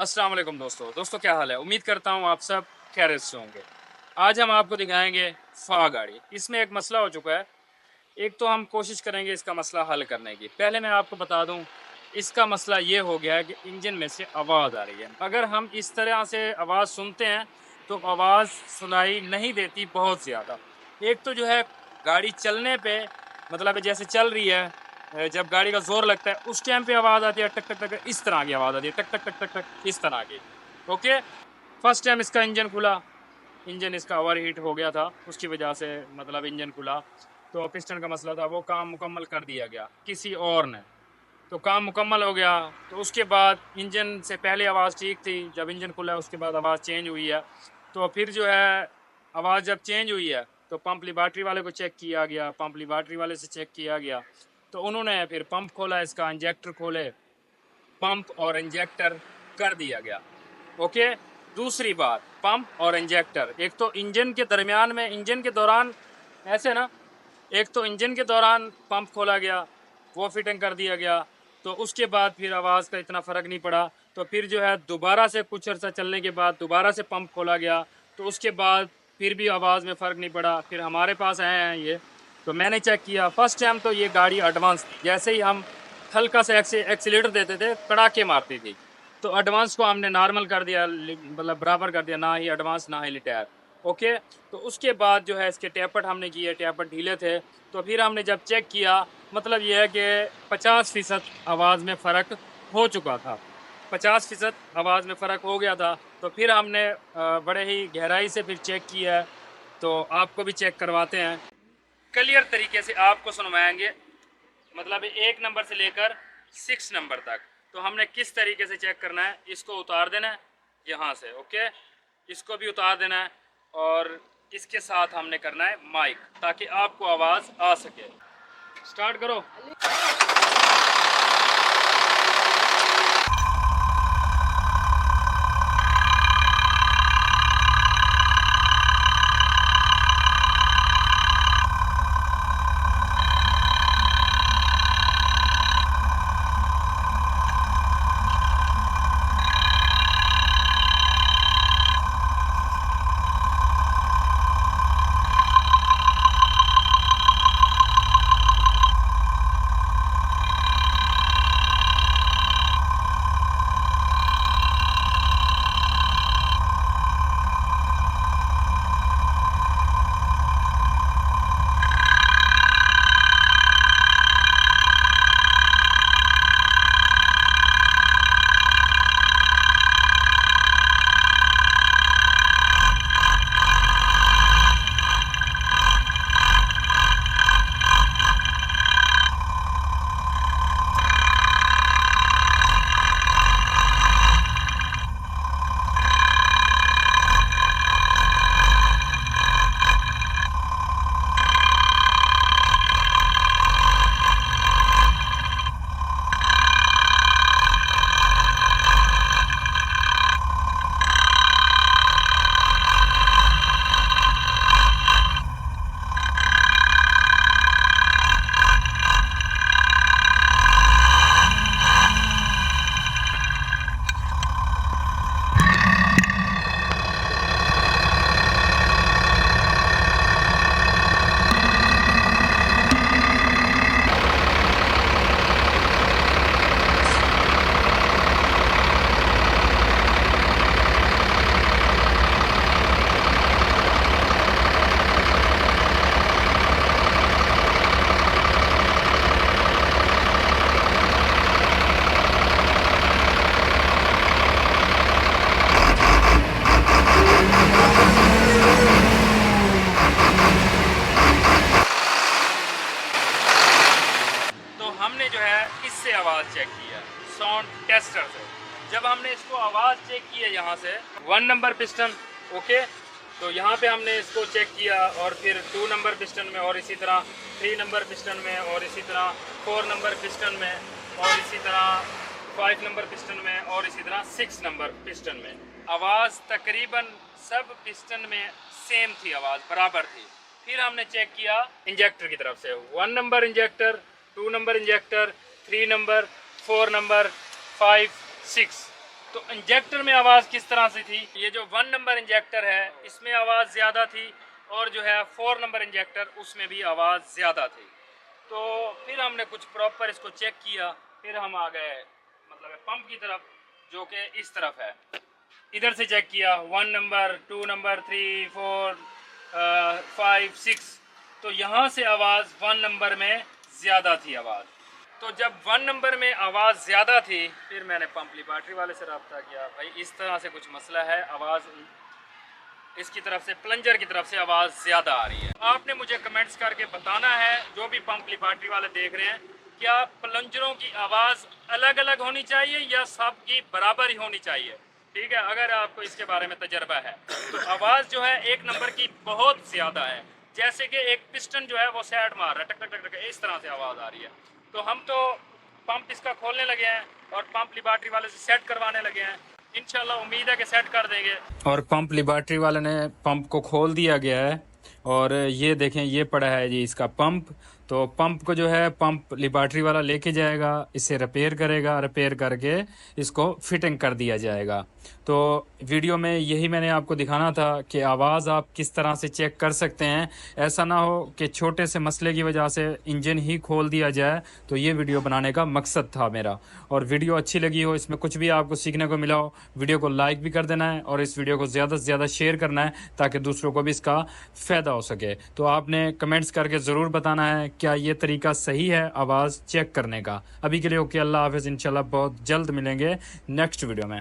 अस्सलाम वालेकुम दोस्तों क्या हाल है। उम्मीद करता हूँ आप सब खैरियत से होंगे। आज हम आपको दिखाएंगे फ़ा गाड़ी। इसमें एक मसला हो चुका है। एक तो हम कोशिश करेंगे इसका मसला हल करने की। पहले मैं आपको बता दूँ, इसका मसला ये हो गया है कि इंजन में से आवाज़ आ रही है। अगर हम इस तरह से आवाज़ सुनते हैं तो आवाज़ सुनाई नहीं देती बहुत ज़्यादा। एक तो जो है गाड़ी चलने पे, मतलब जैसे चल रही है, जब गाड़ी का ज़ोर लगता है उस टाइम पे आवाज़ आती है टक टक टक, इस तरह की आवाज़ आती है टक टक टक टक टक, इस तरह की। ओके, फर्स्ट टाइम इसका इंजन खुला, इंजन इसका ओवर हीट हो गया था, उसकी वजह से मतलब इंजन खुला। तो पिस्टन का मसला था, वो काम मुकम्मल कर दिया गया किसी और ने। तो काम मुकम्मल हो गया। तो उसके बाद इंजन से पहले आवाज़ ठीक थी, जब इंजन खुला उसके बाद आवाज़ चेंज हुई है। तो फिर जो है आवाज़ जब चेंज हुई है तो पंप लिबार्ट्री वाले को चेक किया गया, पंप लिबार्ट्री वाले से चेक किया गया। तो उन्होंने फिर पंप खोला, इसका इंजेक्टर खोले, पंप और इंजेक्टर कर दिया गया। ओके, दूसरी बात, पंप और इंजेक्टर, एक तो इंजन के दरमियान में, इंजन के दौरान ऐसे ना, एक तो इंजन के दौरान पंप खोला गया, वो फिटिंग कर दिया गया। तो उसके बाद फिर आवाज़ का इतना फ़र्क नहीं पड़ा। तो फिर जो है दोबारा से कुछ अर्सा चलने के बाद दोबारा से पंप खोला गया, तो उसके बाद फिर भी आवाज़ में फ़र्क नहीं पड़ा। फिर हमारे पास आए हैं ये, तो मैंने चेक किया। फर्स्ट टाइम तो ये गाड़ी एडवांस थी, जैसे ही हम हल्का सा एक्सीलेटर देते थे कड़ाके मारती थी। तो एडवांस को हमने नॉर्मल कर दिया, मतलब बराबर कर दिया, ना ही एडवांस ना ही लिटायर। ओके, तो उसके बाद जो है इसके टैपट हमने किए, टैपट ढीले थे। तो फिर हमने जब चेक किया, मतलब ये है कि 50% आवाज़ में फ़र्क हो चुका था, 50% आवाज़ में फ़र्क हो गया था। तो फिर हमने बड़े ही गहराई से फिर चेक किया है। तो आपको भी चेक करवाते हैं, क्लियर तरीके से आपको सुनवाएंगे, मतलब 1 नंबर से लेकर 6 नंबर तक। तो हमने किस तरीके से चेक करना है, इसको उतार देना है यहाँ से। ओके, इसको भी उतार देना है और इसके साथ हमने करना है माइक, ताकि आपको आवाज़ आ सके। स्टार्ट करो। तो हमने जो है इससे आवाज़ चेक की है, साउंड टेस्टर से। जब हमने इसको आवाज़ चेक की है यहाँ से, 1 नंबर पिस्टन, ओके, तो यहाँ पे हमने इसको चेक किया, और फिर 2 नंबर पिस्टन में, और इसी तरह 3 नंबर पिस्टन में, और इसी तरह 4 नंबर पिस्टन में, और इसी तरह 5 नंबर पिस्टन में, और इसी तरह 6 नंबर पिस्टन में। आवाज़ तकरीबन सब पिस्टन में सेम थी, आवाज़ बराबर थी। फिर हमने चेक किया इंजेक्टर की तरफ से, 1 number injector, 2 number injector, 3 number, 4 number, 5, 6, तो इंजेक्टर में आवाज़ किस तरह से थी, ये जो 1 नंबर इंजेक्टर है इसमें आवाज़ ज़्यादा थी, और जो है 4 नंबर इंजेक्टर उसमें भी आवाज़ ज़्यादा थी। तो फिर हमने कुछ प्रॉपर इसको चेक किया, फिर हम आ गए मतलब पंप की तरफ, जो कि इस तरफ है। इधर से चेक किया 1 नंबर, 2 नंबर, 3, 4, 5, 6, तो यहाँ से आवाज़ 1 नंबर में ज़्यादा थी आवाज़। तो जब 1 नंबर में आवाज़ ज़्यादा थी, फिर मैंने पंप लिबार्टरी वाले से रब्ता किया, भाई इस तरह से कुछ मसला है, आवाज़ इसकी तरफ से, प्लंजर की तरफ से आवाज़ ज़्यादा आ रही है। आपने मुझे कमेंट्स करके बताना है, जो भी पंप लिबार्टरी वाले देख रहे हैं, क्या प्लंजरों की आवाज़ अलग अलग होनी चाहिए या सब की बराबर ही होनी चाहिए। ठीक है, अगर आपको इसके बारे में तजर्बा है तो आवाज़ जो है 1 नंबर की बहुत ज़्यादा है, जैसे कि एक पिस्टन जो है वो सैड मार रहा है, टक टक टक टक, इस तरह से आवाज़ आ रही है। तो हम तो पंप इसका खोलने लगे हैं और पंप लिबार्टरी वाले से सेट करवाने लगे हैं, इंशाल्लाह उम्मीद है कि सेट कर देंगे। और पंप लिबार्टरी वाले ने पंप को खोल दिया गया है, और ये देखें ये पड़ा है जी इसका पंप। तो पंप को जो है पंप लिबार्टरी वाला लेके जाएगा, इसे रिपेयर करेगा, रिपेयर करके इसको फिटिंग कर दिया जाएगा। तो वीडियो में यही मैंने आपको दिखाना था कि आवाज़ आप किस तरह से चेक कर सकते हैं, ऐसा ना हो कि छोटे से मसले की वजह से इंजन ही खोल दिया जाए। तो ये वीडियो बनाने का मकसद था मेरा, और वीडियो अच्छी लगी हो, इसमें कुछ भी आपको सीखने को मिला हो, वीडियो को लाइक भी कर देना है और इस वीडियो को ज़्यादा से ज़्यादा शेयर करना है ताकि दूसरों को भी इसका फ़ायदा हो सके। तो आपने कमेंट्स करके ज़रूर बताना है क्या ये तरीका सही है आवाज़ चेक करने का। अभी के लिए ओके, अल्लाह हाफ़िज़, इंशाल्लाह बहुत जल्द मिलेंगे नेक्स्ट वीडियो में।